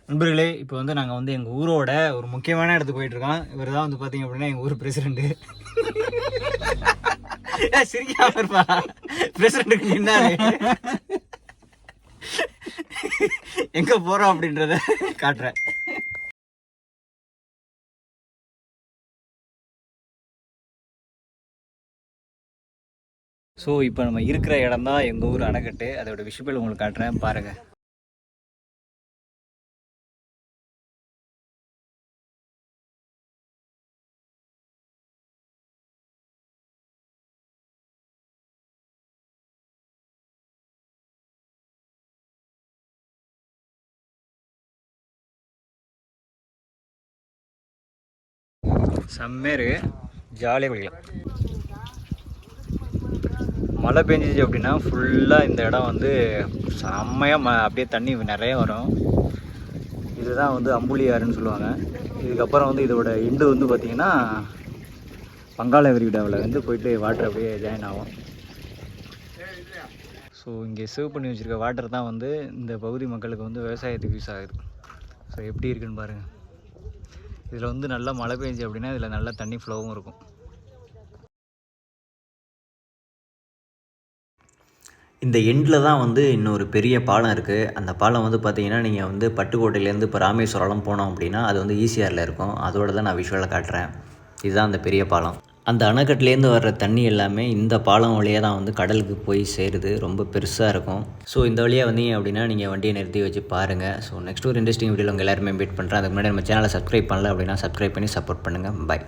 நண்பர்களே, இப்போ வந்து நாங்கள் வந்து எங்கள் ஊரோட ஒரு முக்கியமான இடத்துக்கு போயிட்டுருக்கோம். இவர் தான் வந்து பார்த்தீங்க அப்படின்னா எங்கள் ஊர் பிரசிடெண்ட்டு. சிரிக்காம இருப்பா, பிரசிடெண்ட்டுக்கு நின்னாரு. எங்கே போகிறோம் அப்படின்றத காட்டுறேன். ஸோ இப்போ நம்ம இருக்கிற இடம் தான் எங்கள் ஊர் அணைக்கட்டு. அதோட விஷுவல் உங்களுக்கு காட்டுறேன் பாருங்கள். செம்மேரு ஜாலியாக குளிக்கலாம். மழை பெஞ்சிச்சு அப்படின்னா ஃபுல்லாக இந்த இடம் வந்து செம்மையாக அப்படியே தண்ணி நிறைய வரும். இதுதான் வந்து அம்புலியாறுன்னு சொல்லுவாங்க. இதுக்கப்புறம் வந்து இதோட எண்டு வந்து பார்த்திங்கன்னா பங்காள விரிகுடாவில் வந்து போயிட்டு வாட்டர் அப்படியே ஜாயின் ஆகும். ஸோ இங்கே சேவ் பண்ணி வச்சுருக்க வாட்டர் தான் வந்து இந்த பகுதி மக்களுக்கு வந்து விவசாயத்துக்கு யூஸ் ஆகுது. ஸோ எப்படி இருக்குன்னு பாருங்கள். இதில் வந்து நல்லா மழை பெஞ்சு அப்படின்னா இதில் நல்லா தண்ணி ஃப்ளோவும் இருக்கும். இந்த எண்டில் தான் வந்து இன்னொரு பெரிய பாலம் இருக்குது. அந்த பாலம் வந்து பார்த்திங்கன்னா நீங்கள் வந்து பட்டுக்கோட்டையிலேருந்து இப்போ ராமேஸ்வரம் போனோம் அப்படின்னா அது வந்து ஈசிஆரில் இருக்கும். அதோடு தான் நான் விஷுவலாக காட்டுறேன். இதுதான் அந்த பெரிய பாலம். அந்த அணைக்கட்டுலேருந்து வர்ற தண்ணி எல்லாமே இந்த பாலம் வழியாக தான் வந்து கடலுக்கு போய் சேருது. ரொம்ப பெருசாக இருக்கும். ஸோ இந்த வழியாக வந்தீங்க அப்படின்னா நீங்கள் வண்டியை நிறுத்தி வச்சு பாருங்கள். ஸோ நெக்ஸ்ட் ஒரு இன்ட்ரெஸ்டிங் வீடியோவில் உங்கள் எல்லாருமே மீட் பண்ணுறேன். அதுக்கு முன்னாடி நம்ம சேனலை சப்ஸ்கிரைப் பண்ணல அப்படின்னா சப்ஸ்கிரைப் பண்ணி சப்போர்ட் பண்ணுங்கள். பை.